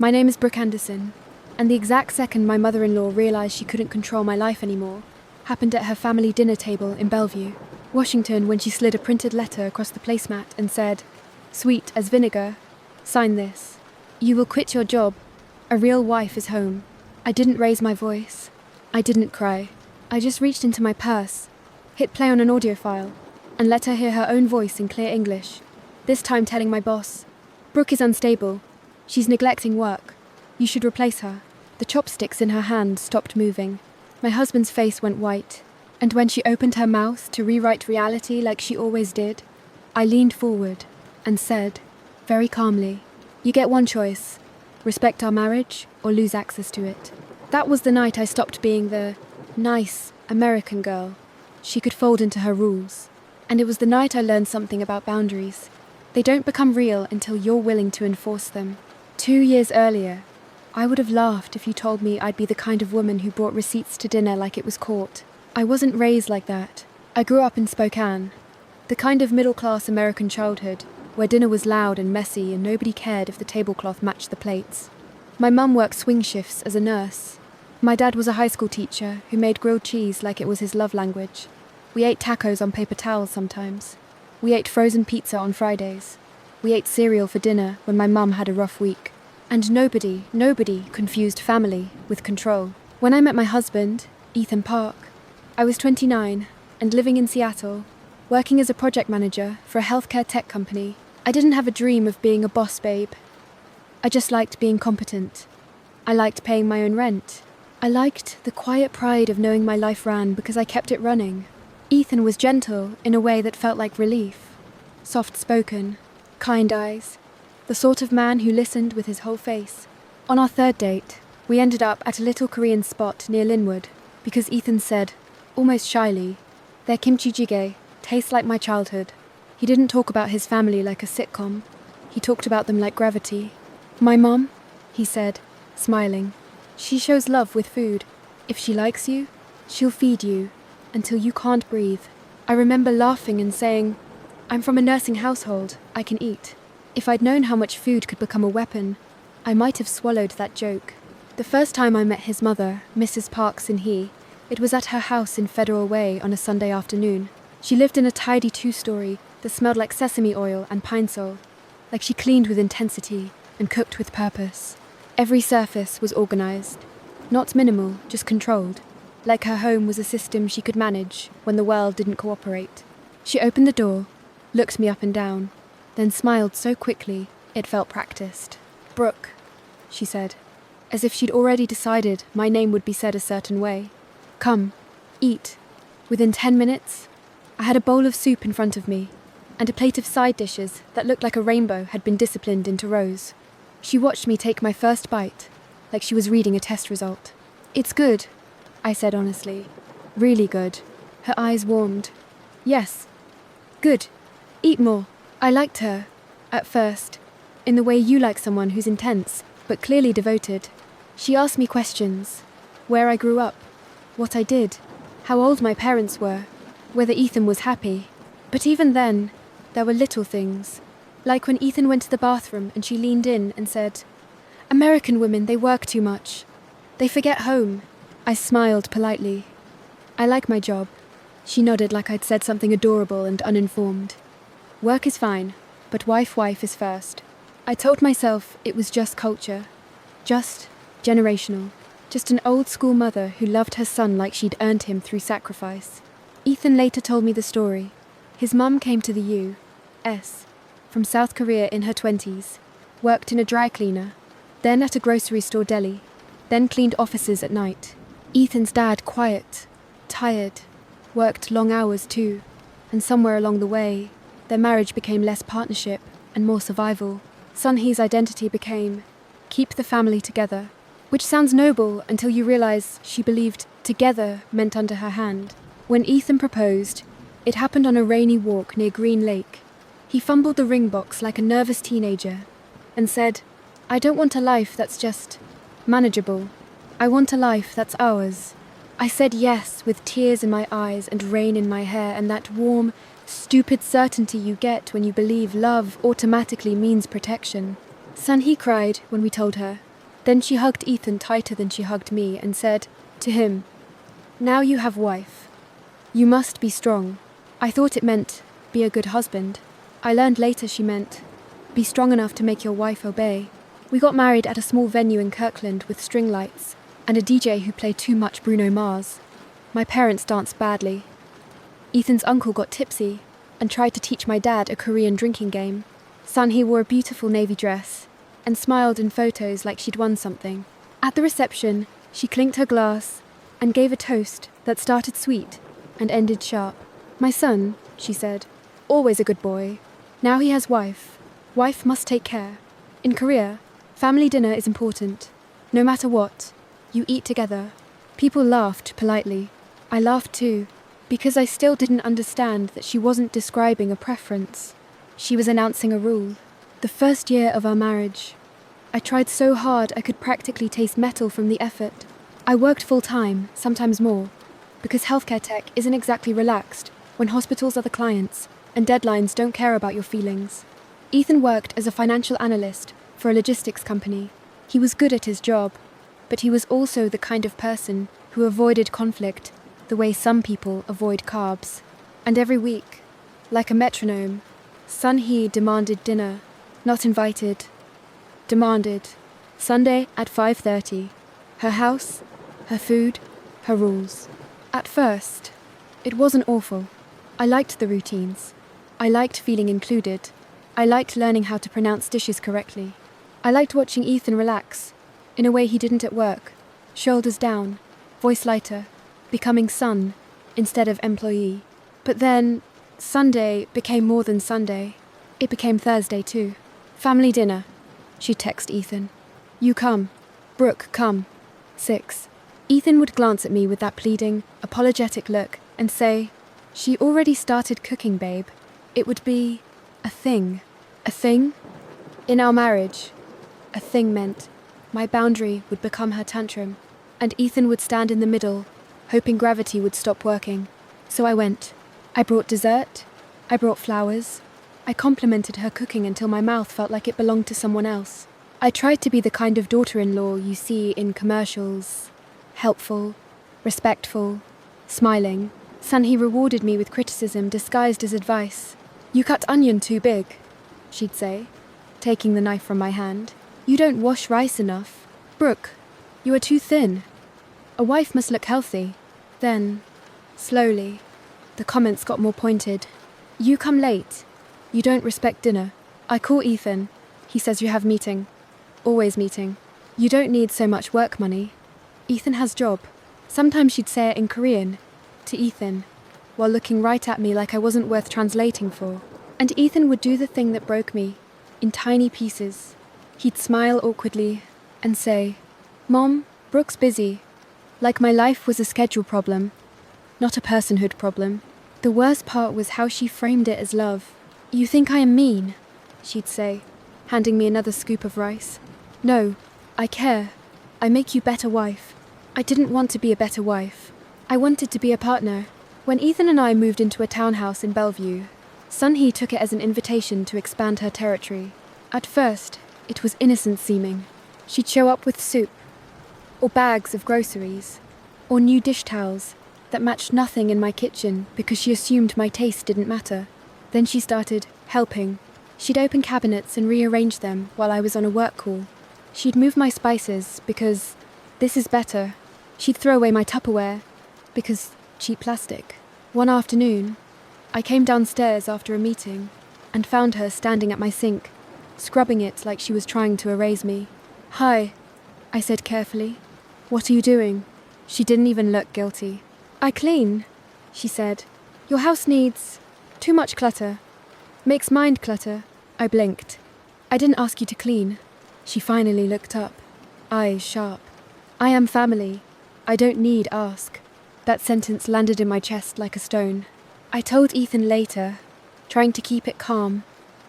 My name is Brooke Anderson, and the exact second my mother-in-law realized she couldn't control my life anymore happened at her family dinner table in Bellevue, Washington, when she slid a printed letter across the placemat and said, "Sweet as vinegar, sign this. You will quit your job. A real wife is home." I didn't raise my voice. I didn't cry. I just reached into my purse, hit play on an audio file, and let her hear her own voice in clear English, this time telling my boss, "Brooke is unstable. She's neglecting work. You should replace her." The chopsticks in her hand stopped moving. My husband's face went white, and when she opened her mouth to rewrite reality like she always did, I leaned forward and said, very calmly, "You get one choice. Respect our marriage or lose access to it." That was the night I stopped being the nice American girl she could fold into her rules. And it was the night I learned something about boundaries. They don't become real until you're willing to enforce them. 2 years earlier, I would have laughed if you told me I'd be the kind of woman who brought receipts to dinner like it was court. I wasn't raised like that. I grew up in Spokane, the kind of middle-class American childhood where dinner was loud and messy and nobody cared if the tablecloth matched the plates. My mum worked swing shifts as a nurse. My dad was a high school teacher who made grilled cheese like it was his love language. We ate tacos on paper towels sometimes. We ate frozen pizza on Fridays. We ate cereal for dinner when my mum had a rough week. And nobody confused family with control. When I met my husband, Ethan Park, I was 29 and living in Seattle, working as a project manager for a healthcare tech company. I didn't have a dream of being a boss babe. I just liked being competent. I liked paying my own rent. I liked the quiet pride of knowing my life ran because I kept it running. Ethan was gentle in a way that felt like relief. Soft-spoken, kind eyes. The sort of man who listened with his whole face. On our third date, we ended up at a little Korean spot near Linwood because Ethan said, almost shyly, "Their kimchi jjigae tastes like my childhood." He didn't talk about his family like a sitcom. He talked about them like gravity. "My mom," he said, smiling, "she shows love with food. If she likes you, she'll feed you until you can't breathe." I remember laughing and saying, "I'm from a nursing household. I can eat." If I'd known how much food could become a weapon, I might have swallowed that joke. The first time I met his mother, Mrs. Parks and he, it was at her house in Federal Way on a Sunday afternoon. She lived in a tidy 2-story that smelled like sesame oil and pine sol, like she cleaned with intensity and cooked with purpose. Every surface was organized, not minimal, just controlled, like her home was a system she could manage when the world didn't cooperate. She opened the door, looked me up and down, then smiled so quickly it felt practiced. "Brooke," she said, as if she'd already decided my name would be said a certain way. "Come, eat." Within 10 minutes, I had a bowl of soup in front of me and a plate of side dishes that looked like a rainbow had been disciplined into rows. She watched me take my first bite, like she was reading a test result. "It's good," I said honestly. "Really good." Her eyes warmed. "Yes, good. Eat more." I liked her, at first, in the way you like someone who's intense, but clearly devoted. She asked me questions. Where I grew up, what I did, how old my parents were, whether Ethan was happy. But even then, there were little things. Like when Ethan went to the bathroom and she leaned in and said, "American women, they work too much. They forget home." I smiled politely. "I like my job." She nodded like I'd said something adorable and uninformed. "Work is fine, but wife is first." I told myself it was just culture. Just generational. Just an old-school mother who loved her son like she'd earned him through sacrifice. Ethan later told me the story. His mum came to the U.S. from South Korea in her 20s, worked in a dry cleaner, then at a grocery store deli, then cleaned offices at night. Ethan's dad quiet, tired, worked long hours too, and somewhere along the way, their marriage became less partnership and more survival. Sunhee's identity became, keep the family together, which sounds noble until you realize she believed together meant under her hand. When Ethan proposed, it happened on a rainy walk near Green Lake. He fumbled the ring box like a nervous teenager and said, "I don't want a life that's just manageable. I want a life that's ours." I said yes with tears in my eyes and rain in my hair and that warm, stupid certainty you get when you believe love automatically means protection. Sunhee cried when we told her, Then she hugged Ethan tighter than she hugged me and said to him, "Now you have wife. You must be strong." I thought it meant be a good husband. I learned later she meant be strong enough to make your wife obey. We got married at a small venue in Kirkland with string lights and a DJ who played too much Bruno Mars. My parents danced badly. Ethan's uncle got tipsy and tried to teach my dad a Korean drinking game. Sunhee wore a beautiful navy dress and smiled in photos like she'd won something. At the reception, she clinked her glass and gave a toast that started sweet and ended sharp. "My son," she said, "always a good boy. Now he has wife. Wife must take care. In Korea, family dinner is important. No matter what, you eat together." People laughed politely. I laughed too, because I still didn't understand that she wasn't describing a preference. She was announcing a rule. The first year of our marriage, I tried so hard I could practically taste metal from the effort. I worked full-time, sometimes more, because healthcare tech isn't exactly relaxed when hospitals are the clients and deadlines don't care about your feelings. Ethan worked as a financial analyst for a logistics company. He was good at his job, but he was also the kind of person who avoided conflict the way some people avoid carbs. And every week, like a metronome, Sunhee demanded dinner. Not invited. Demanded. Sunday at 5:30. Her house, her food, her rules. At first, it wasn't awful. I liked the routines. I liked feeling included. I liked learning how to pronounce dishes correctly. I liked watching Ethan relax, in a way he didn't at work. Shoulders down, voice lighter, becoming son instead of employee. But then, Sunday became more than Sunday. It became Thursday too. "Family dinner," she'd text Ethan. "You come. Brooke, come. 6. Ethan would glance at me with that pleading, apologetic look and say, "She already started cooking, babe." It would be a thing. A thing? In our marriage, a thing meant my boundary would become her tantrum, and Ethan would stand in the middle, hoping gravity would stop working. So I went. I brought dessert. I brought flowers. I complimented her cooking until my mouth felt like it belonged to someone else. I tried to be the kind of daughter-in-law you see in commercials. Helpful, respectful, smiling. Sunhee rewarded me with criticism disguised as advice. "You cut onion too big," she'd say, taking the knife from my hand. "You don't wash rice enough. Brooke, you are too thin. A wife must look healthy." Then, slowly, the comments got more pointed. "You come late. You don't respect dinner. I call Ethan. He says you have meeting. Always meeting. You don't need so much work money. Ethan has job." Sometimes she'd say it in Korean, to Ethan, while looking right at me like I wasn't worth translating for. And Ethan would do the thing that broke me, in tiny pieces. He'd smile awkwardly and say, "Mom, Brooke's busy." Like my life was a schedule problem, not a personhood problem. The worst part was how she framed it as love. "You think I am mean?" she'd say, handing me another scoop of rice. "No, I care. I make you better wife." I didn't want to be a better wife. I wanted to be a partner. When Ethan and I moved into a townhouse in Bellevue, Sunhee took it as an invitation to expand her territory. At first, it was innocent seeming. She'd show up with soup, or bags of groceries, or new dish towels that matched nothing in my kitchen because she assumed my taste didn't matter. Then she started helping. She'd open cabinets and rearrange them while I was on a work call. She'd move my spices because this is better. She'd throw away my Tupperware because cheap plastic. One afternoon, I came downstairs after a meeting and found her standing at my sink, scrubbing it like she was trying to erase me. "Hi," I said carefully. "What are you doing?" She didn't even look guilty. "I clean," she said. "Your house needs too much clutter. Makes mind clutter." I blinked. "I didn't ask you to clean." She finally looked up, eyes sharp. "I am family. I don't need ask." That sentence landed in my chest like a stone. I told Ethan later, trying to keep it calm,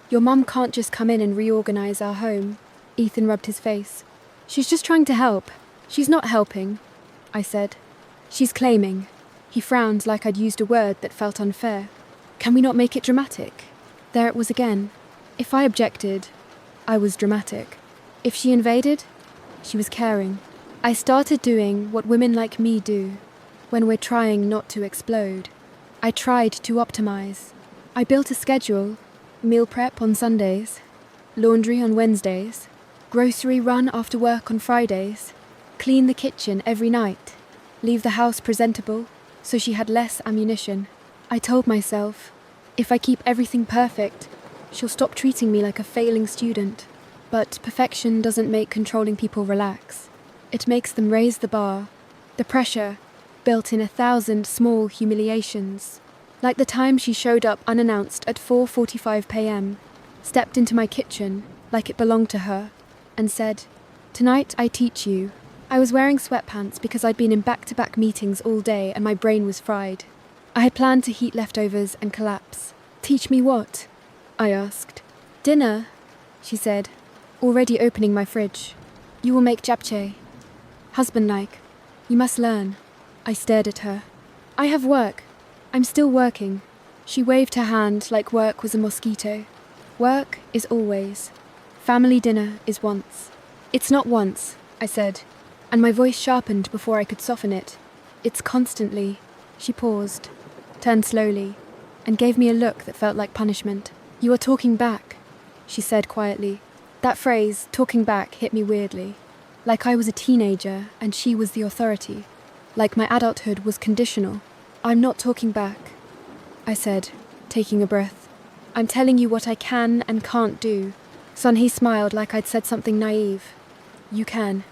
"Your mum can't just come in and reorganize our home." Ethan rubbed his face. "She's just trying to help." "She's not helping," I said. "She's claiming." He frowned like I'd used a word that felt unfair. "Can we not make it dramatic?" There it was again. If I objected, I was dramatic. If she invaded, She was caring. I started doing what women like me do when we're trying not to explode. I tried to optimize. I built a schedule: meal prep on Sundays, laundry on Wednesdays, grocery run after work on Fridays, clean the kitchen every night, leave the house presentable so she had less ammunition. I told myself, if I keep everything perfect, she'll stop treating me like a failing student. But perfection doesn't make controlling people relax. It makes them raise the bar, the pressure built in 1,000 small humiliations. Like the time she showed up unannounced at 4:45 p.m, stepped into my kitchen like it belonged to her, and said, "Tonight I teach you." I was wearing sweatpants because I'd been in back-to-back meetings all day and my brain was fried. I had planned to heat leftovers and collapse. "Teach me what?" I asked. "Dinner," she said, already opening my fridge. "You will make japchae. Husband-like. You must learn." I stared at her. "I have work. I'm still working." She waved her hand like work was a mosquito. "Work is always. Family dinner is once." "It's not once," I said, and my voice sharpened before I could soften it. "It's constantly." She paused, turned slowly, and gave me a look that felt like punishment. "You are talking back," she said quietly. That phrase, talking back, hit me weirdly. Like I was a teenager and she was the authority. Like my adulthood was conditional. "I'm not talking back," I said, taking a breath. "I'm telling you what I can and can't do." Sunhee smiled like I'd said something naive. "You can.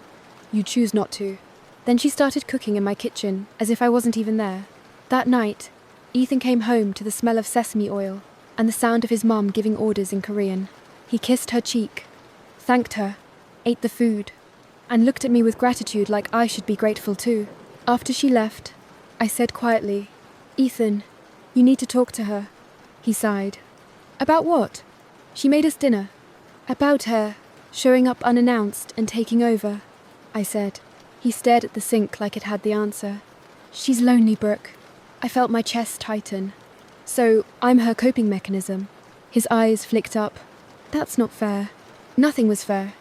You choose not to." Then she started cooking in my kitchen, as if I wasn't even there. That night, Ethan came home to the smell of sesame oil and the sound of his mum giving orders in Korean. He kissed her cheek, thanked her, ate the food, and looked at me with gratitude like I should be grateful too. After she left, I said quietly, "Ethan, you need to talk to her." He sighed. "About what?" "She made us dinner." "About her showing up unannounced and taking over," I said. He stared at the sink like it had the answer. "She's lonely, Brooke." I felt my chest tighten. "So I'm her coping mechanism." His eyes flicked up. "That's not fair." Nothing was fair.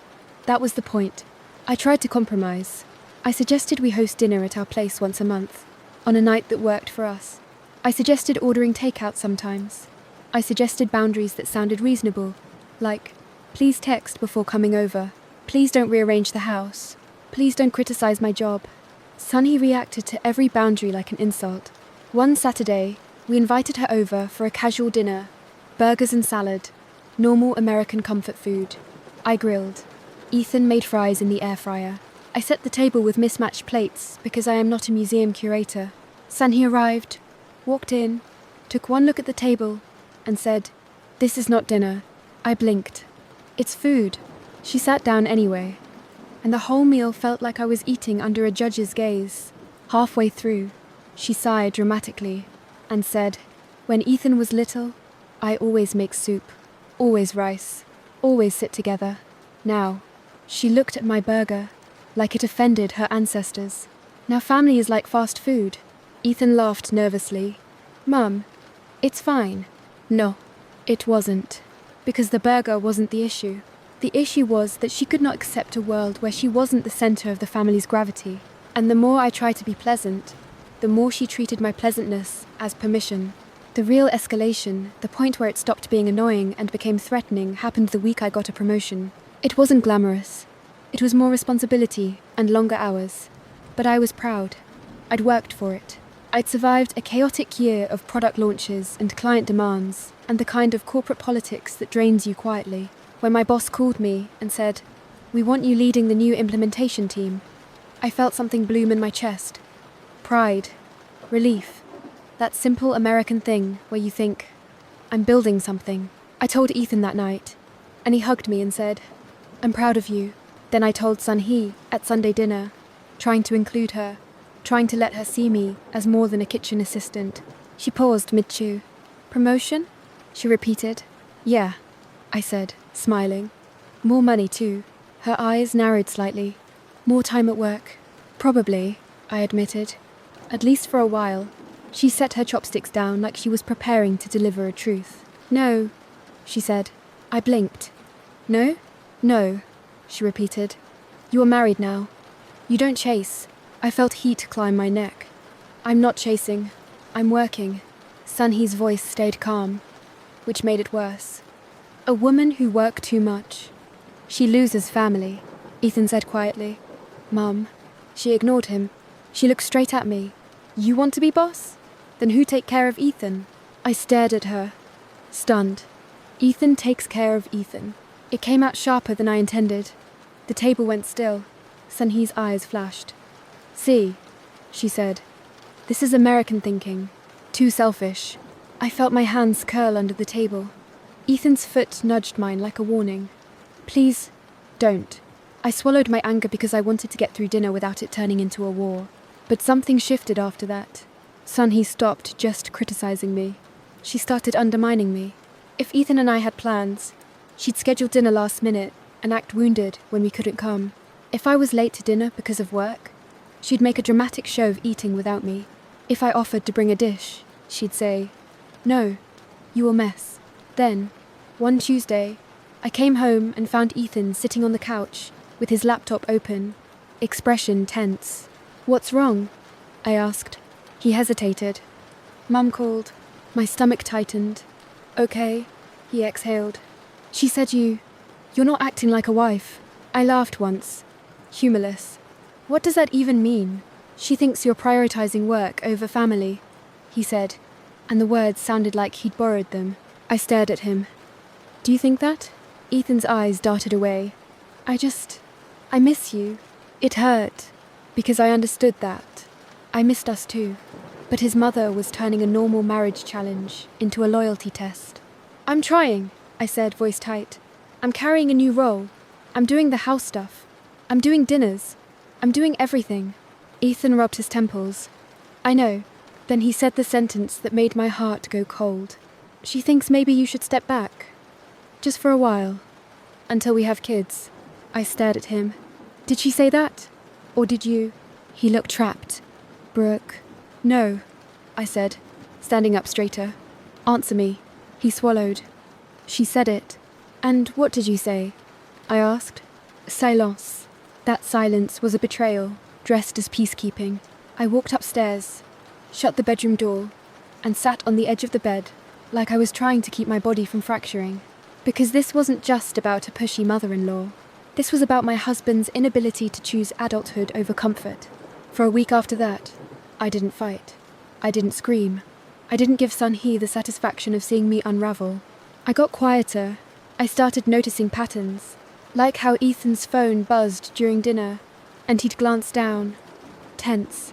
That was the point. I tried to compromise. I suggested we host dinner at our place once a month, on a night that worked for us. I suggested ordering takeout sometimes. I suggested boundaries that sounded reasonable, like, "Please text before coming over. Please don't rearrange the house. Please don't criticize my job." Sunny reacted to every boundary like an insult. One Saturday, we invited her over for a casual dinner, burgers and salad, normal American comfort food. I grilled. Ethan made fries in the air fryer. I set the table with mismatched plates because I am not a museum curator. Sunny arrived, walked in, took one look at the table, and said, "This is not dinner." I blinked. "It's food." She sat down anyway, and the whole meal felt like I was eating under a judge's gaze. Halfway through, she sighed dramatically and said, "When Ethan was little, I always make soup, always rice, always sit together. Now," she looked at my burger like it offended her ancestors. "Now family is like fast food." Ethan laughed nervously. "Mum, it's fine." No, it wasn't. Because the burger wasn't the issue. The issue was that she could not accept a world where she wasn't the center of the family's gravity. And the more I tried to be pleasant, the more she treated my pleasantness as permission. The real escalation, the point where it stopped being annoying and became threatening, happened the week I got a promotion. It wasn't glamorous. It was more responsibility and longer hours. But I was proud. I'd worked for it. I'd survived a chaotic year of product launches and client demands, and the kind of corporate politics that drains you quietly. When my boss called me and said, "We want you leading the new implementation team," I felt something bloom in my chest. Pride. Relief. That simple American thing where you think, "I'm building something." I told Ethan that night, and he hugged me and said, "I'm proud of you." Then I told Sunhee at Sunday dinner, trying to include her, trying to let her see me as more than a kitchen assistant. She paused mid-chew. "Promotion?" she repeated. "Yeah," I said, smiling. "More money too." Her eyes narrowed slightly. "More time at work." "Probably," I admitted. "At least for a while." She set her chopsticks down like she was preparing to deliver a truth. "No," she said. I blinked. "No?" "No," she repeated. You are married now. You don't chase. I felt heat climb my neck. I'm not chasing. I'm working. Sunhee's voice stayed calm, which made it worse. A woman who worked too much. She loses family, Ethan said quietly. Mum. She ignored him. She looked straight at me. You want to be boss? Then who take care of Ethan? I stared at her, stunned. Ethan takes care of Ethan. It came out sharper than I intended. The table went still. Sunhee's eyes flashed. See, she said. This is American thinking. Too selfish. I felt my hands curl under the table. Ethan's foot nudged mine like a warning. Please, don't. I swallowed my anger because I wanted to get through dinner without it turning into a war. But something shifted after that. Sunhee stopped just criticizing me. She started undermining me. If Ethan and I had plans, she'd schedule dinner last minute and act wounded when we couldn't come. If I was late to dinner because of work, she'd make a dramatic show of eating without me. If I offered to bring a dish, she'd say, "No, you will mess." Then, one Tuesday, I came home and found Ethan sitting on the couch with his laptop open, expression tense. "What's wrong?" I asked. He hesitated. Mum called. My stomach tightened. "Okay," he exhaled. "She said you're not acting like a wife." I laughed once. Humorless. "What does that even mean?" "She thinks you're prioritizing work over family," he said, and the words sounded like he'd borrowed them. I stared at him. "Do you think that?" Ethan's eyes darted away. I miss you." It hurt, because I understood that. I missed us too. But his mother was turning a normal marriage challenge into a loyalty test. "I'm trying," I said, voice tight. "I'm carrying a new role. I'm doing the house stuff. I'm doing dinners. I'm doing everything." Ethan rubbed his temples. "I know." Then he said the sentence that made my heart go cold. "She thinks maybe you should step back. Just for a while. Until we have kids." I stared at him. "Did she say that? Or did you?" He looked trapped. "Brooke." "No," I said, standing up straighter. "Answer me." He swallowed. "She said it." "And what did you say?" I asked. Silence. That silence was a betrayal, dressed as peacekeeping. I walked upstairs, shut the bedroom door, and sat on the edge of the bed, like I was trying to keep my body from fracturing. Because this wasn't just about a pushy mother-in-law. This was about my husband's inability to choose adulthood over comfort. For a week after that, I didn't fight. I didn't scream. I didn't give Sunhee the satisfaction of seeing me unravel. I got quieter. I started noticing patterns, like how Ethan's phone buzzed during dinner, and he'd glance down, tense,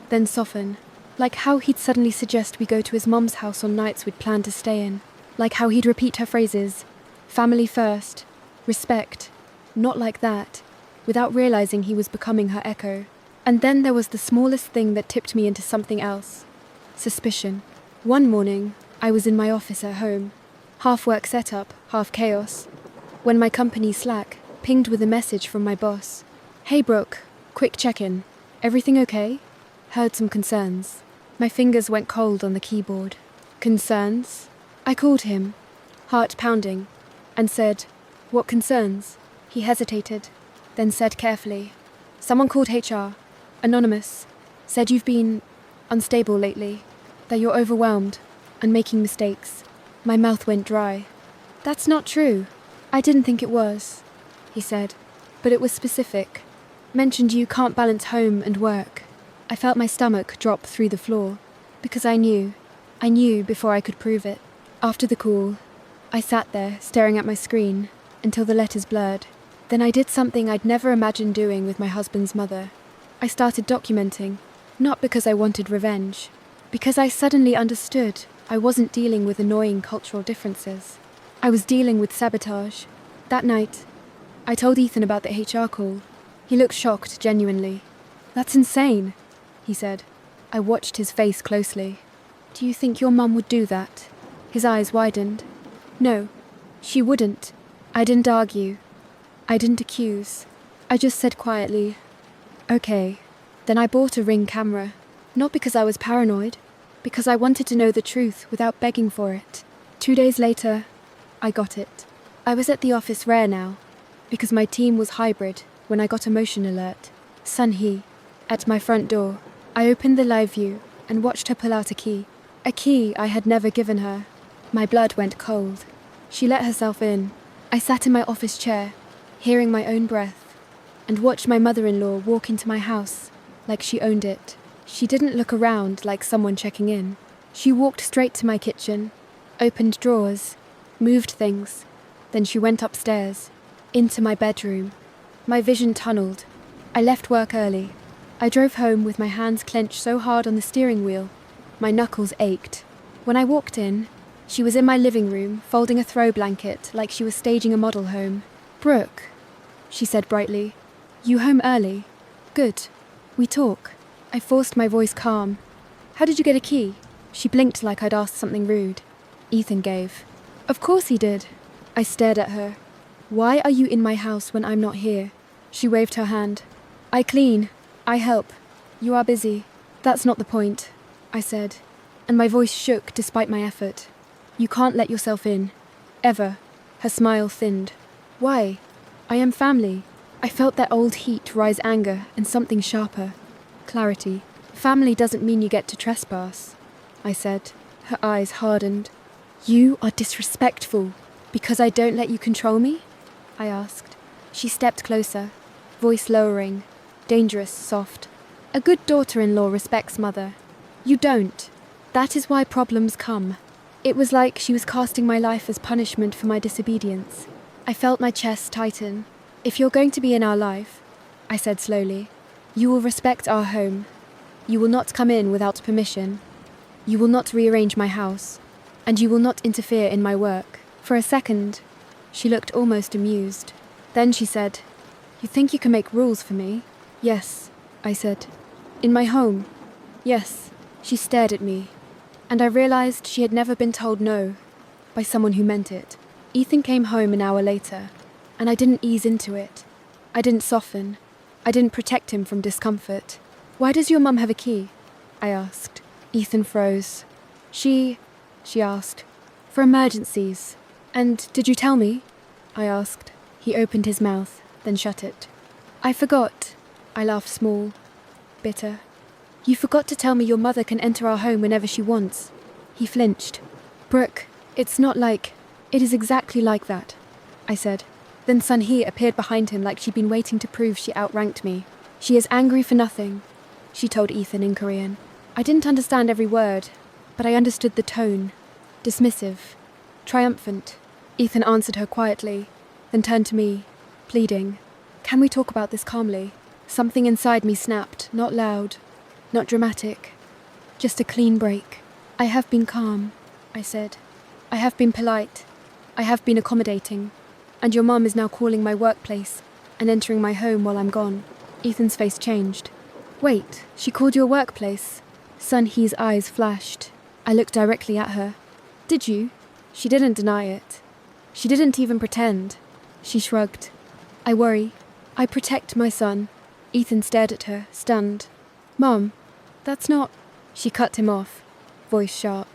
then soften. Like how he'd suddenly suggest we go to his mum's house on nights we'd planned to stay in. Like how he'd repeat her phrases, family first, respect, not like that, without realizing he was becoming her echo. And then there was the smallest thing that tipped me into something else. Suspicion. One morning, I was in my office at home, half work setup, half chaos, when my company Slack pinged with a message from my boss. "Hey Brooke, quick check-in. Everything okay? Heard some concerns." My fingers went cold on the keyboard. Concerns? I called him, heart pounding, and said, "What concerns?" He hesitated, then said carefully, "Someone called HR, anonymous, said you've been unstable lately, that you're overwhelmed and making mistakes." My mouth went dry. "That's not true. I didn't think it was," he said, "but it was specific. Mentioned you can't balance home and work." I felt my stomach drop through the floor, because I knew before I could prove it. After the call, I sat there staring at my screen until the letters blurred. Then I did something I'd never imagined doing with my husband's mother. I started documenting, not because I wanted revenge, because I suddenly understood I wasn't dealing with annoying cultural differences. I was dealing with sabotage. That night, I told Ethan about the HR call. He looked shocked, genuinely. "That's insane," he said. I watched his face closely. "Do you think your mum would do that?" His eyes widened. "No, she wouldn't." I didn't argue. I didn't accuse. I just said quietly, "Okay." Then I bought a Ring camera, not because I was paranoid, because I wanted to know the truth without begging for it. 2 days later, I got it. I was at the office rare now, because my team was hybrid, when I got a motion alert. Sun-hee, at my front door. I opened the live view and watched her pull out a key. A key I had never given her. My blood went cold. She let herself in. I sat in my office chair, hearing my own breath, and watched my mother-in-law walk into my house like she owned it. She didn't look around like someone checking in. She walked straight to my kitchen, opened drawers, moved things. Then she went upstairs, into my bedroom. My vision tunneled. I left work early. I drove home with my hands clenched so hard on the steering wheel, my knuckles ached. When I walked in, she was in my living room, folding a throw blanket like she was staging a model home. "Brooke," she said brightly, "you home early? Good. We talk." I forced my voice calm. "How did you get a key?" She blinked like I'd asked something rude. "Ethan gave." "Of course he did." I stared at her. "Why are you in my house when I'm not here?" She waved her hand. "I clean. I help. You are busy." "That's not the point," I said, and my voice shook despite my effort. "You can't let yourself in. Ever." Her smile thinned. "Why? I am family." I felt that old heat rise anger and something sharper. Clarity. "Family doesn't mean you get to trespass," I said. Her eyes hardened. "You are disrespectful because I don't let you control me?" I asked. She stepped closer, voice lowering, dangerous, soft. "A good daughter-in-law respects mother. You don't. That is why problems come." It was like she was casting my life as punishment for my disobedience. I felt my chest tighten. "If you're going to be in our life," I said slowly, "you will respect our home. You will not come in without permission. You will not rearrange my house. And you will not interfere in my work." For a second, she looked almost amused. Then she said, "You think you can make rules for me?" "Yes," I said. "In my home?" "Yes." She stared at me, and I realized she had never been told no by someone who meant it. Ethan came home an hour later, and I didn't ease into it. I didn't soften. I didn't protect him from discomfort. "Why does your mum have a key?" I asked. Ethan froze. She asked. "For emergencies." "And did you tell me?" I asked. He opened his mouth, then shut it. "I forgot." I laughed small, bitter. "You forgot to tell me your mother can enter our home whenever she wants." He flinched. "Brooke, it's not like... It is exactly like that," I said. Then Sun-hee appeared behind him like she'd been waiting to prove she outranked me. "She is angry for nothing," she told Ethan in Korean. I didn't understand every word, but I understood the tone. Dismissive. Triumphant. Ethan answered her quietly, then turned to me, pleading. "Can we talk about this calmly?" Something inside me snapped, not loud, not dramatic. Just a clean break. "I have been calm," I said. "I have been polite. I have been accommodating. And your mum is now calling my workplace and entering my home while I'm gone." Ethan's face changed. "Wait, she called your workplace?" Sun-hee's eyes flashed. I looked directly at her. "Did you?" She didn't deny it. She didn't even pretend. She shrugged. "I worry. I protect my son." Ethan stared at her, stunned. "Mom, that's not..." She cut him off, voice sharp.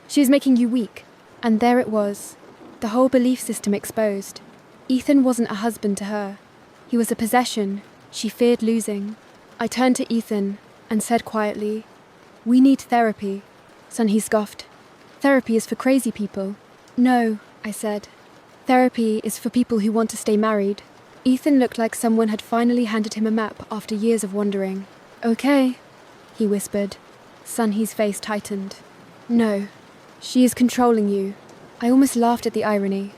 "She is making you weak." And there it was, the whole belief system exposed. Ethan wasn't a husband to her. He was a possession she feared losing. I turned to Ethan and said quietly, "We need therapy." Sun-hee scoffed. "Therapy is for crazy people." "No," I said. "Therapy is for people who want to stay married." Ethan looked like someone had finally handed him a map after years of wandering. "Okay," he whispered. Sun-hee's face tightened. "No. She is controlling you." I almost laughed at the irony.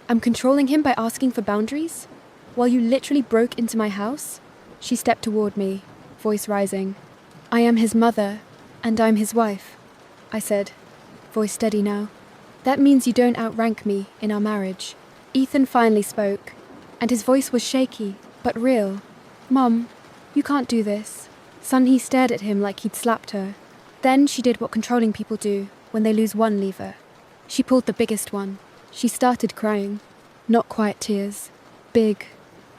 "I'm controlling him by asking for boundaries? While you literally broke into my house?" She stepped toward me, voice rising. "I am his mother, and I'm his wife," I said, voice steady now. "That means you don't outrank me in our marriage." Ethan finally spoke, and his voice was shaky, but real. "Mom, you can't do this." Sun-hee stared at him like he'd slapped her. Then she did what controlling people do when they lose one lever. She pulled the biggest one. She started crying. Not quiet tears. Big,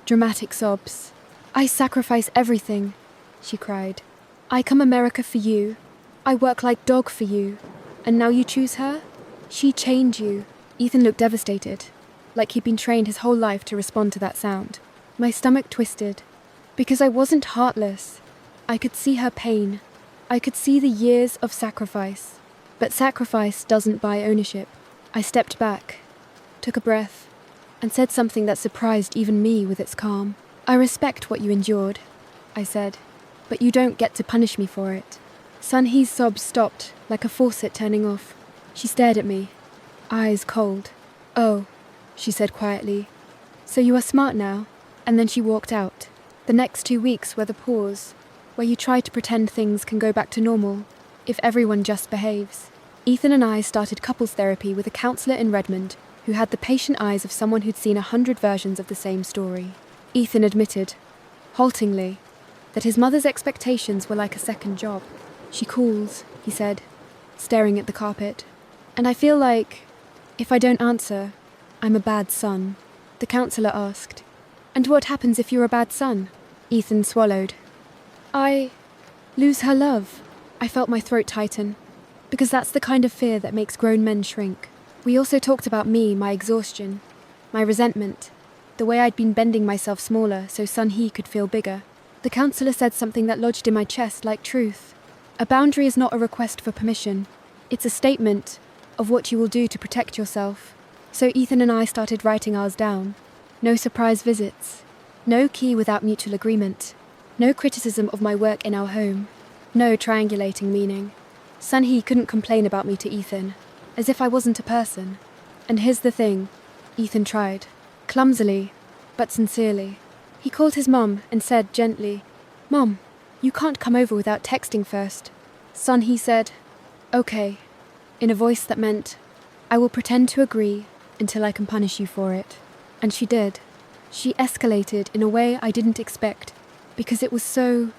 dramatic sobs. "I sacrifice everything," she cried. "I come America for you. I work like dog for you. And now you choose her? She chained you." Ethan looked devastated, like he'd been trained his whole life to respond to that sound. My stomach twisted. Because I wasn't heartless. I could see her pain. I could see the years of sacrifice. But sacrifice doesn't buy ownership. I stepped back, took a breath, and said something that surprised even me with its calm. I respect what you endured, I said, but you don't get to punish me for it. Sun-hee's sobs stopped, like a faucet turning off. She stared at me, eyes cold. Oh, she said quietly. So you are smart now? And then she walked out. The next 2 weeks were the pause, where you try to pretend things can go back to normal, if everyone just behaves. Ethan and I started couples therapy with a counsellor in Redmond who had the patient eyes of someone who'd seen 100 versions of the same story. Ethan admitted, haltingly, that his mother's expectations were like a second job. She calls, he said, staring at the carpet. And I feel like, if I don't answer, I'm a bad son. The counsellor asked, and what happens if you're a bad son? Ethan swallowed. I lose her love. I felt my throat tighten, because that's the kind of fear that makes grown men shrink. We also talked about me, my exhaustion, my resentment, the way I'd been bending myself smaller so Sun-hee could feel bigger. The counsellor said something that lodged in my chest like truth. A boundary is not a request for permission. It's a statement of what you will do to protect yourself. So Ethan and I started writing ours down. No surprise visits. No key without mutual agreement. No criticism of my work in our home. No triangulating meaning. Sun-hee couldn't complain about me to Ethan, as if I wasn't a person. And here's the thing. Ethan tried. Clumsily, but sincerely. He called his mum and said gently, "Mom, you can't come over without texting first." Sun-hee said, "Okay," in a voice that meant, "I will pretend to agree until I can punish you for it." And she did. She escalated in a way I didn't expect, because it was so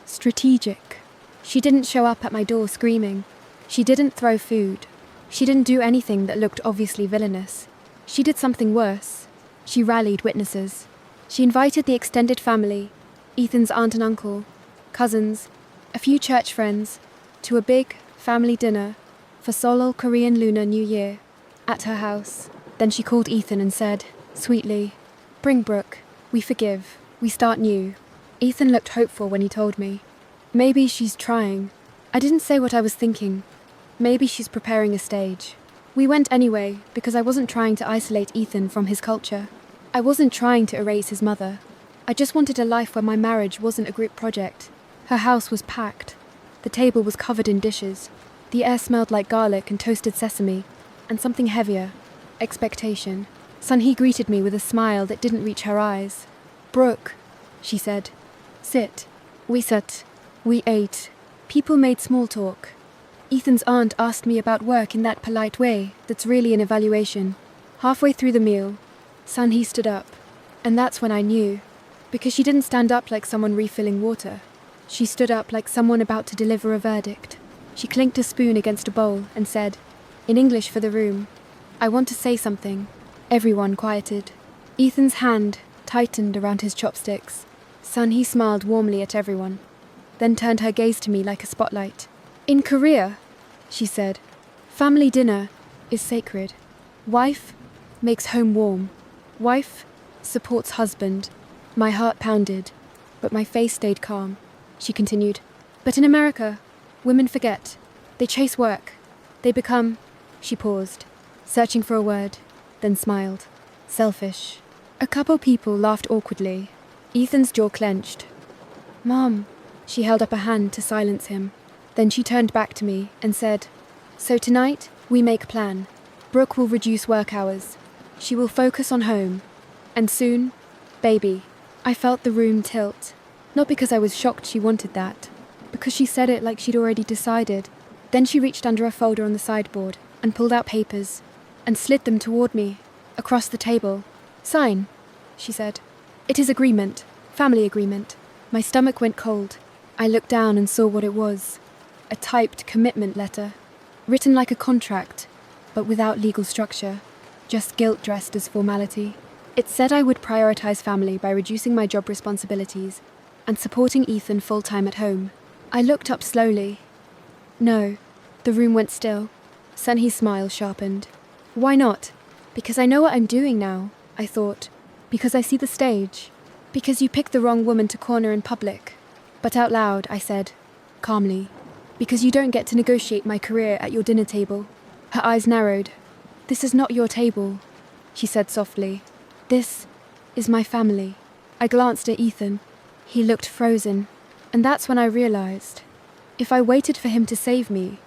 strategic. She didn't show up at my door screaming. She didn't throw food. She didn't do anything that looked obviously villainous. She did something worse. She rallied witnesses. She invited the extended family, Ethan's aunt and uncle, cousins, a few church friends, to a big family dinner for Seoul Korean Lunar New Year at her house. Then she called Ethan and said, sweetly, "Bring Brooke. We forgive. We start new." Ethan looked hopeful when he told me. Maybe she's trying. I didn't say what I was thinking. Maybe she's preparing a stage. We went anyway because I wasn't trying to isolate Ethan from his culture. I wasn't trying to erase his mother. I just wanted a life where my marriage wasn't a group project. Her house was packed. The table was covered in dishes. The air smelled like garlic and toasted sesame, and something heavier, expectation. Sun-hee greeted me with a smile that didn't reach her eyes. "Brooke," she said. "Sit." We sat. We ate. People made small talk. Ethan's aunt asked me about work in that polite way that's really an evaluation. Halfway through the meal, Sun-hee stood up. And that's when I knew. Because she didn't stand up like someone refilling water. She stood up like someone about to deliver a verdict. She clinked a spoon against a bowl and said, in English for the room, "I want to say something." Everyone quieted. Ethan's hand tightened around his chopsticks. Sun-hee smiled warmly at everyone, then turned her gaze to me like a spotlight. "In Korea," she said, "family dinner is sacred. Wife makes home warm. Wife supports husband." My heart pounded, but my face stayed calm. She continued, "But in America, women forget. They chase work. They become..." She paused, searching for a word, then smiled. "Selfish." A couple people laughed awkwardly. Ethan's jaw clenched. "Mom." She held up a hand to silence him. Then she turned back to me and said, "So tonight, we make a plan. Brooke will reduce work hours. She will focus on home. And soon, baby." I felt the room tilt. Not because I was shocked she wanted that, because she said it like she'd already decided. Then she reached under a folder on the sideboard and pulled out papers and slid them toward me, across the table. "Sign," she said. "It is agreement. Family agreement." My stomach went cold. I looked down and saw what it was. A typed commitment letter, written like a contract, but without legal structure, just guilt dressed as formality. It said I would prioritize family by reducing my job responsibilities and supporting Ethan full-time at home. I looked up slowly. No. The room went still. Sun-hee's smile sharpened. "Why not?" "Because I know what I'm doing now," I thought. "Because I see the stage. Because you picked the wrong woman to corner in public. But out loud, I said, calmly, because you don't get to negotiate my career at your dinner table. Her eyes narrowed. This is not your table, she said softly. This is my family. I glanced at Ethan. He looked frozen. And that's when I realized, if I waited for him to save me,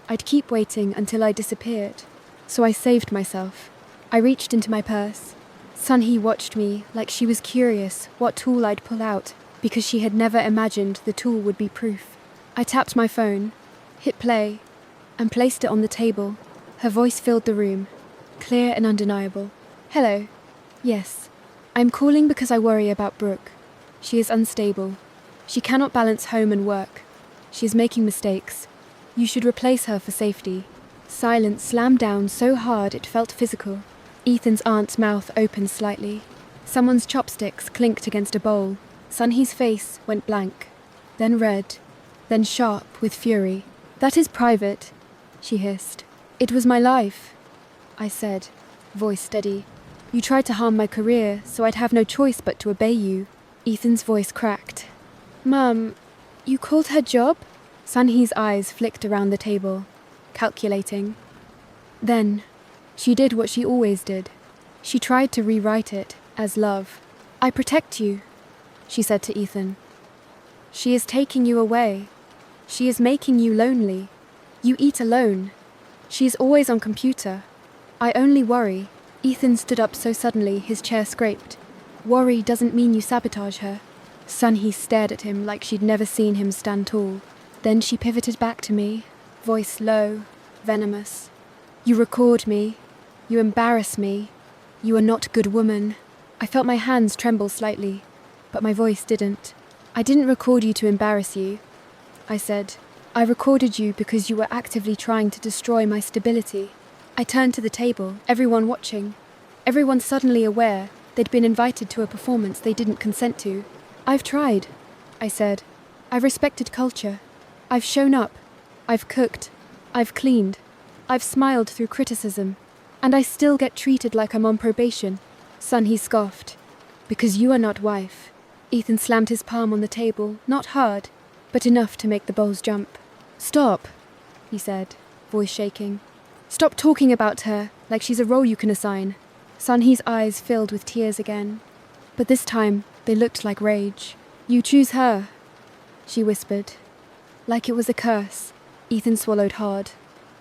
I'd keep waiting until I disappeared. So I saved myself. I reached into my purse. Sunhee watched me like she was curious what tool I'd pull out because she had never imagined the tool would be proof. I tapped my phone, hit play, and placed it on the table. Her voice filled the room, clear and undeniable. Hello. Yes. I'm calling because I worry about Brooke. She is unstable. She cannot balance home and work. She is making mistakes. You should replace her for safety. Silence slammed down so hard it felt physical. Ethan's aunt's mouth opened slightly. Someone's chopsticks clinked against a bowl. Sunhee's face went blank, then red, then sharp with fury. That is private, she hissed. It was my life, I said, voice steady. You tried to harm my career, so I'd have no choice but to obey you. Ethan's voice cracked. Mum, you called her job? Sunhee's eyes flicked around the table, calculating. Then, she did what she always did. She tried to rewrite it as love. I protect you, she said to Ethan. She is taking you away. She is making you lonely. You eat alone. She is always on computer. I only worry. Ethan stood up so suddenly his chair scraped. Worry doesn't mean you sabotage her. Sunhee stared at him like she'd never seen him stand tall. Then she pivoted back to me, voice low, venomous. You record me. You embarrass me. You are not a good woman. I felt my hands tremble slightly, but my voice didn't. I didn't record you to embarrass you, I said. I recorded you because you were actively trying to destroy my stability. I turned to the table, everyone watching. Everyone suddenly aware they'd been invited to a performance they didn't consent to. I've tried, I said. I've respected culture. I've shown up. I've cooked. I've cleaned. I've smiled through criticism. And I still get treated like I'm on probation. Sunhee scoffed. Because you are not wife. Ethan slammed his palm on the table, not hard, but enough to make the bowls jump. Stop, he said, voice shaking. Stop talking about her like she's a role you can assign. Sunhee's eyes filled with tears again. But this time, they looked like rage. You choose her, she whispered. Like it was a curse. Ethan swallowed hard.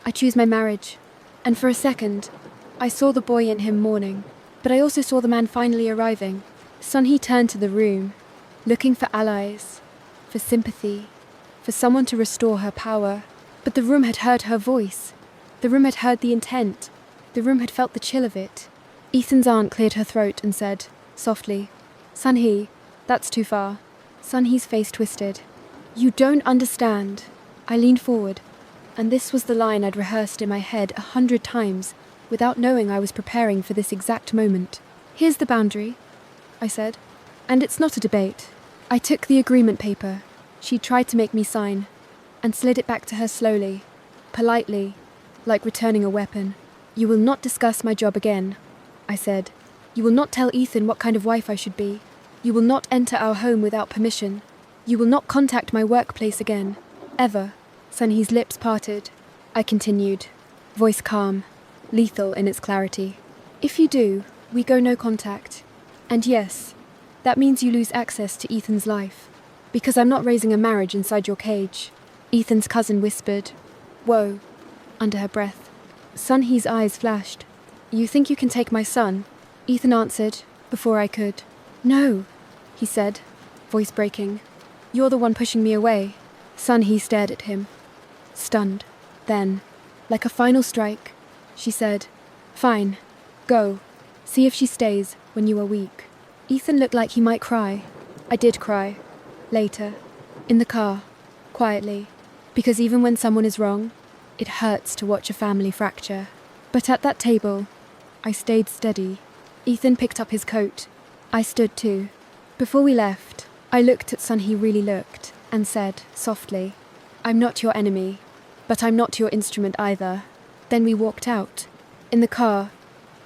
I choose my marriage. And for a second, I saw the boy in him mourning, but I also saw the man finally arriving. Sunhee turned to the room, looking for allies, for sympathy, for someone to restore her power. But the room had heard her voice. The room had heard the intent. The room had felt the chill of it. Ethan's aunt cleared her throat and said, softly, Sunhee, that's too far. Sunhee's face twisted. You don't understand. I leaned forward, and this was the line I'd rehearsed in my head 100 times, without knowing I was preparing for this exact moment. Here's the boundary, I said. And it's not a debate. I took the agreement paper she tried to make me sign, and slid it back to her slowly, politely, like returning a weapon. You will not discuss my job again, I said. You will not tell Ethan what kind of wife I should be. You will not enter our home without permission. You will not contact my workplace again. Ever. Sunhee's lips parted. I continued, voice calm, lethal in its clarity. If you do, we go no contact. And yes, that means you lose access to Ethan's life. Because I'm not raising a marriage inside your cage. Ethan's cousin whispered, Whoa, under her breath. Sunhee's eyes flashed. You think you can take my son? Ethan answered, before I could. No, he said, voice breaking. You're the one pushing me away. Sunhee stared at him, stunned. Then, like a final strike, she said, Fine, go. See if she stays when you are weak. Ethan looked like he might cry. I did cry. Later. In the car. Quietly. Because even when someone is wrong, it hurts to watch a family fracture. But at that table, I stayed steady. Ethan picked up his coat. I stood too. Before we left, I looked at Sunhee really looked, and said, softly, I'm not your enemy, but I'm not your instrument either. Then we walked out. In the car,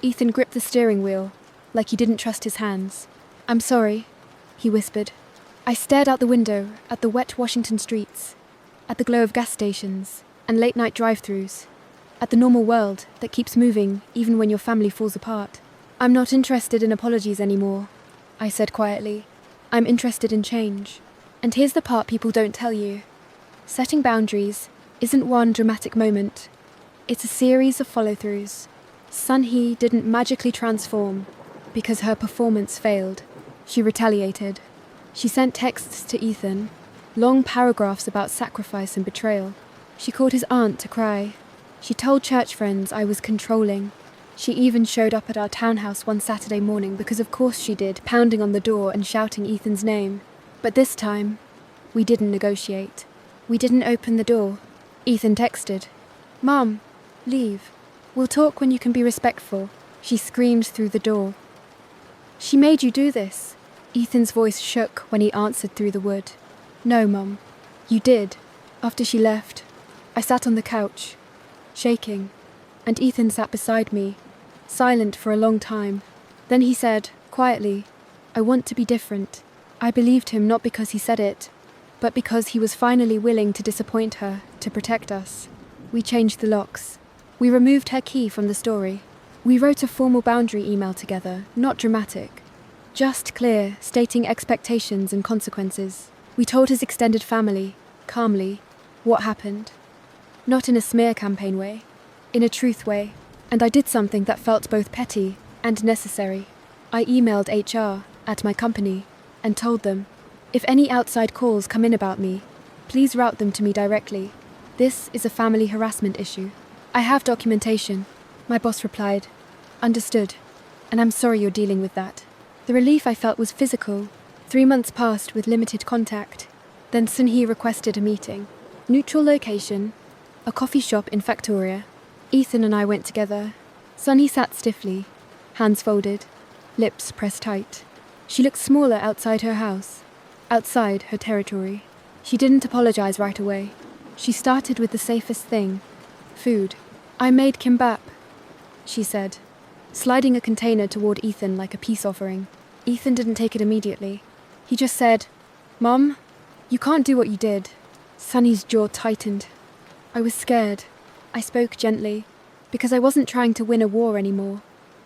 Ethan gripped the steering wheel, like he didn't trust his hands. I'm sorry, he whispered. I stared out the window at the wet Washington streets, at the glow of gas stations and late-night drive-thrus, at the normal world that keeps moving even when your family falls apart. I'm not interested in apologies anymore, I said quietly. I'm interested in change. And here's the part people don't tell you. Setting boundaries isn't one dramatic moment. It's a series of follow-throughs. Sun-hee didn't magically transform because her performance failed. She retaliated. She sent texts to Ethan, long paragraphs about sacrifice and betrayal. She called his aunt to cry. She told church friends I was controlling. She even showed up at our townhouse one Saturday morning because of course she did, pounding on the door and shouting Ethan's name. But this time, we didn't negotiate. We didn't open the door. Ethan texted, Mom, leave. We'll talk when you can be respectful. She screamed through the door. She made you do this. Ethan's voice shook when he answered through the wood. No, Mum. You did. After she left, I sat on the couch, shaking, and Ethan sat beside me, silent for a long time. Then he said, quietly, I want to be different. I believed him not because he said it, but because he was finally willing to disappoint her, to protect us. We changed the locks. We removed her key from the story. We wrote a formal boundary email together, not dramatic. Just clear, stating expectations and consequences. We told his extended family, calmly, what happened. Not in a smear campaign way, in a truth way. And I did something that felt both petty and necessary. I emailed HR at my company and told them, if any outside calls come in about me, please route them to me directly. This is a family harassment issue. I have documentation. My boss replied, understood, and I'm sorry you're dealing with that. The relief I felt was physical. 3 months passed with limited contact. Then Sun-hee requested a meeting. Neutral location, a coffee shop in Factoria. Ethan and I went together. Sun-hee sat stiffly, hands folded, lips pressed tight. She looked smaller outside her house, outside her territory. She didn't apologize right away. She started with the safest thing, food. I made kimbap, she said, sliding a container toward Ethan like a peace offering. Ethan didn't take it immediately. He just said, Mom, you can't do what you did. Sunny's jaw tightened. I was scared. I spoke gently, because I wasn't trying to win a war anymore.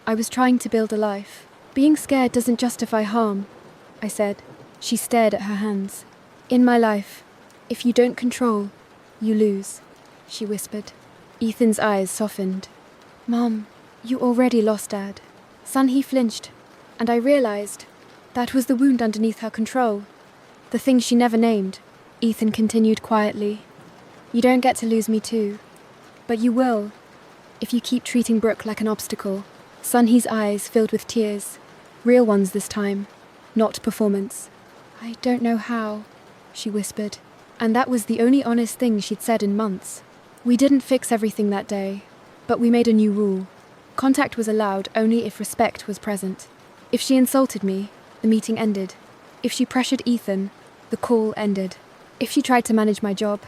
I was trying to build a life. Being scared doesn't justify harm, I said. She stared at her hands. In my life, if you don't control, you lose, she whispered. Ethan's eyes softened. Mom, you already lost Dad. Sun-hee flinched, and I realized that was the wound underneath her control. The thing she never named. Ethan continued quietly. You don't get to lose me too. But you will, if you keep treating Brooke like an obstacle. Sun-hee's eyes filled with tears. Real ones this time, not performance. I don't know how, she whispered. And that was the only honest thing she'd said in months. We didn't fix everything that day, but we made a new rule. Contact was allowed only if respect was present. If she insulted me, the meeting ended. If she pressured Ethan, the call ended. If she tried to manage my job,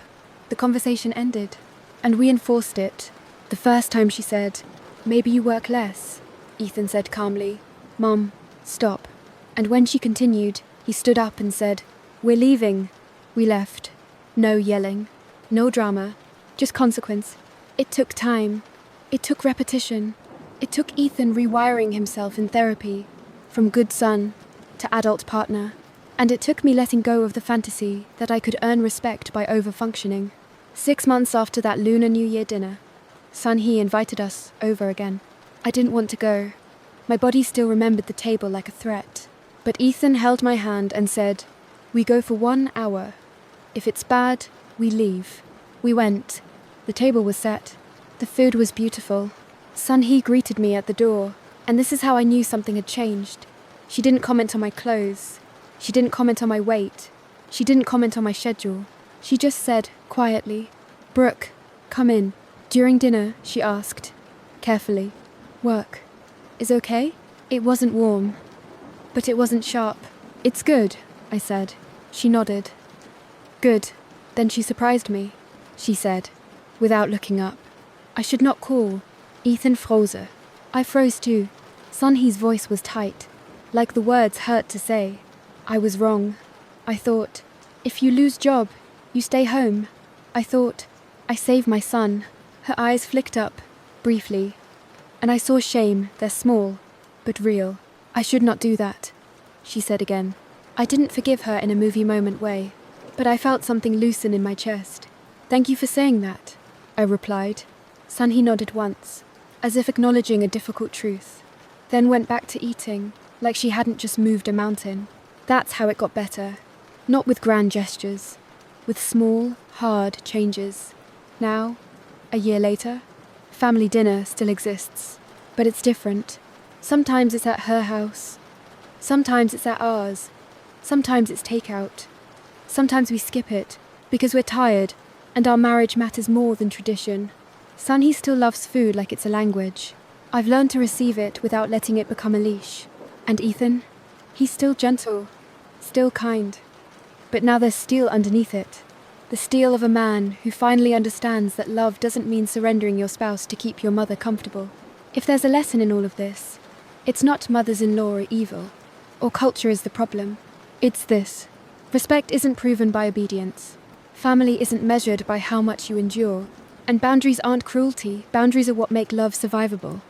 the conversation ended. And we enforced it. The first time she said, maybe you work less, Ethan said calmly, Mom, stop. And when she continued, he stood up and said, we're leaving. We left. No yelling, no drama, just consequence. It took time. It took repetition. It took Ethan rewiring himself in therapy, from good son to adult partner. And it took me letting go of the fantasy that I could earn respect by over-functioning. 6 months after that Lunar New Year dinner, Sun-hee invited us over again. I didn't want to go. My body still remembered the table like a threat. But Ethan held my hand and said, we go for 1 hour. If it's bad, we leave. We went. The table was set. The food was beautiful. Sun-hee greeted me at the door, and this is how I knew something had changed. She didn't comment on my clothes. She didn't comment on my weight. She didn't comment on my schedule. She just said, quietly, Brooke, come in. During dinner, she asked, carefully, work is okay? It wasn't warm, but it wasn't sharp. It's good, I said. She nodded. Good. Then she surprised me, she said, without looking up. I should not call. Ethan froze. I froze too. Sun-hee's voice was tight, like the words hurt to say. I was wrong. I thought, if you lose job, you stay home. I thought, I save my son. Her eyes flicked up, briefly, and I saw shame. They're small, but real. I should not do that, she said again. I didn't forgive her in a movie moment way, but I felt something loosen in my chest. Thank you for saying that, I replied. Sunhee nodded once, as if acknowledging a difficult truth, then went back to eating, like she hadn't just moved a mountain. That's how it got better. Not with grand gestures, with small, hard changes. Now, a year later, family dinner still exists, but it's different. Sometimes it's at her house, sometimes it's at ours, sometimes it's takeout. Sometimes we skip it, because we're tired, and our marriage matters more than tradition. Sunhee still loves food like it's a language. I've learned to receive it without letting it become a leash. And Ethan? He's still gentle, still kind. But now there's steel underneath it. The steel of a man who finally understands that love doesn't mean surrendering your spouse to keep your mother comfortable. If there's a lesson in all of this, it's not mothers-in-law are evil, or culture is the problem. It's this. Respect isn't proven by obedience. Family isn't measured by how much you endure. And boundaries aren't cruelty. Boundaries are what make love survivable.